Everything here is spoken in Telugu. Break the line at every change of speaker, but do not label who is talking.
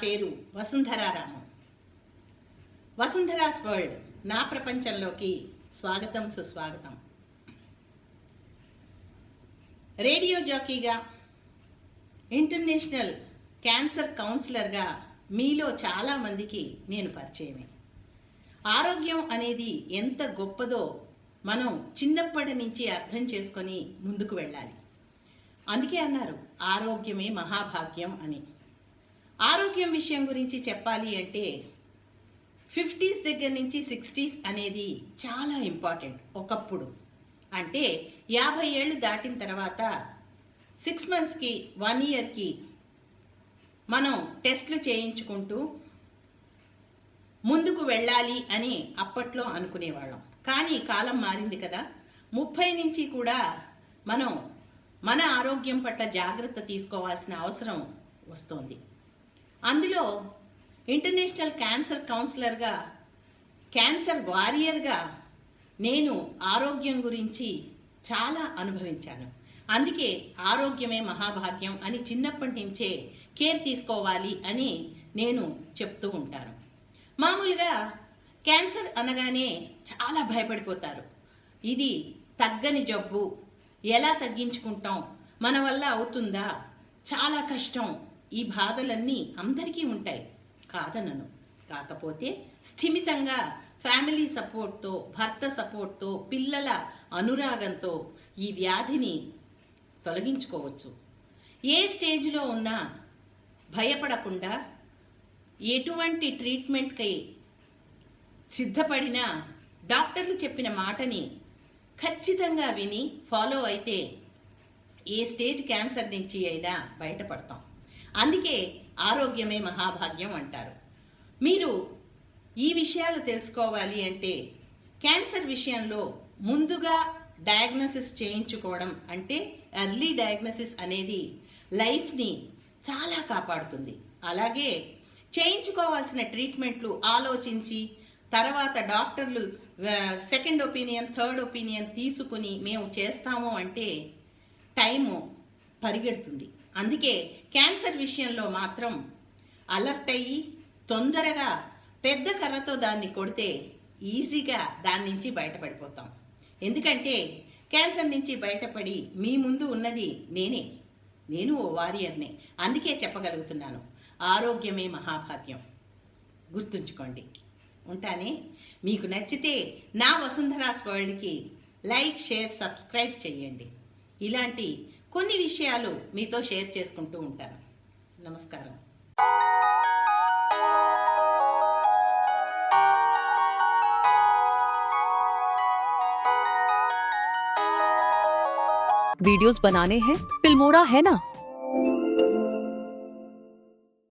పేరు వసుంధరారామం. వసుంధరాస్ వరల్డ్ నా ప్రపంచంలోకి స్వాగతం, సుస్వాగతం. రేడియో జాకీగా, ఇంటర్నేషనల్ క్యాన్సర్ కౌన్సిలర్గా మీలో చాలామందికి నేను పరిచయమే. ఆరోగ్యం అనేది ఎంత గొప్పదో మనం చిన్నప్పటి నుంచి అర్థం చేసుకొని ముందుకు వెళ్ళాలి. అందుకే అన్నారు ఆరోగ్యమే మహాభాగ్యం అని. ఆరోగ్యం విషయం గురించి చెప్పాలి అంటే 50s దగ్గర నుంచి 60s అనేది చాలా ఇంపార్టెంట్. ఒకప్పుడు అంటే 50 ఏళ్ళు దాటిన తర్వాత 6 monthsకి 1 yearకి మనం టెస్ట్లు చేయించుకుంటూ ముందుకు వెళ్ళాలి అని అప్పట్లో అనుకునేవాళ్ళం. కానీ కాలం మారింది కదా. 30 నుంచి కూడా మనం మన ఆరోగ్యం పట్ల జాగ్రత్త తీసుకోవాల్సిన అవసరం వస్తోంది. అందులో ఇంటర్నేషనల్ క్యాన్సర్ కౌన్సిలర్గా, క్యాన్సర్ వారియర్గా నేను ఆరోగ్యం గురించి చాలా అనుభవించాను. అందుకే ఆరోగ్యమే మహాభాగ్యం అని చిన్నప్పటి నుంచే కేర్ తీసుకోవాలి అని నేను చెప్తూ ఉంటాను. మామూలుగా క్యాన్సర్ అనగానే చాలా భయపడిపోతారు. ఇది తగ్గని జబ్బు, ఎలా తగ్గించుకుంటాం, మన వల్ల అవుతుందా, చాలా కష్టం. ఈ బాధలన్నీ అందరికీ ఉంటాయి, కాదనను. కాకపోతే స్థిమితంగా ఫ్యామిలీ సపోర్ట్తో, భర్త సపోర్ట్తో, పిల్లల అనురాగంతో ఈ వ్యాధిని తొలగించుకోవచ్చు. ఏ స్టేజ్లో ఉన్నా భయపడకుండా ఎటువంటి ట్రీట్మెంట్కి సిద్ధపడినా డాక్టర్లు చెప్పిన మాటని ఖచ్చితంగా విని ఫాలో అయితే ఏ స్టేజ్ క్యాన్సర్ నుంచి అయినా బయటపడతాం. అందుకే ఆరోగ్యమే మహాభాగ్యం అంటారు. మీరు ఈ విషయాలు తెలుసుకోవాలి అంటే క్యాన్సర్ విషయంలో ముందుగా డయాగ్నోసిస్ చేయించుకోవడం, అంటే ఎర్లీ డయాగ్నోసిస్ అనేది లైఫ్ని చాలా కాపాడుతుంది. అలాగే చేయించుకోవాల్సిన ట్రీట్మెంట్లు ఆలోచించి తర్వాత డాక్టర్లు సెకండ్ ఒపీనియన్, థర్డ్ ఒపీనియన్ తీసుకుని మేము చేస్తాము అంటే టైము పరిగెడుతుంది. అందుకే క్యాన్సర్ విషయంలో మాత్రం అలర్ట్ అయ్యి తొందరగా పెద్ద కర్రతో దాన్ని కొడితే ఈజీగా దాని నుంచి బయటపడిపోతాం. ఎందుకంటే క్యాన్సర్ నుంచి బయటపడి మీ ముందు ఉన్నది నేను ఓ వారియర్నే. అందుకే చెప్పగలుగుతున్నాను ఆరోగ్యమే మహాభాగ్యం. గుర్తుంచుకోండి. ఉంటానే. మీకు నచ్చితే నా వసుంధరాస్ వరల్డ్కి లైక్, షేర్, సబ్స్క్రైబ్ చేయండి. ఇలాంటి కొన్ని విషయాలు మీతో షేర్ చేసుకుంటూ ఉంటాను. నమస్కారం.
वीडियोस बनाने हैं, फिल्मोरा है ना।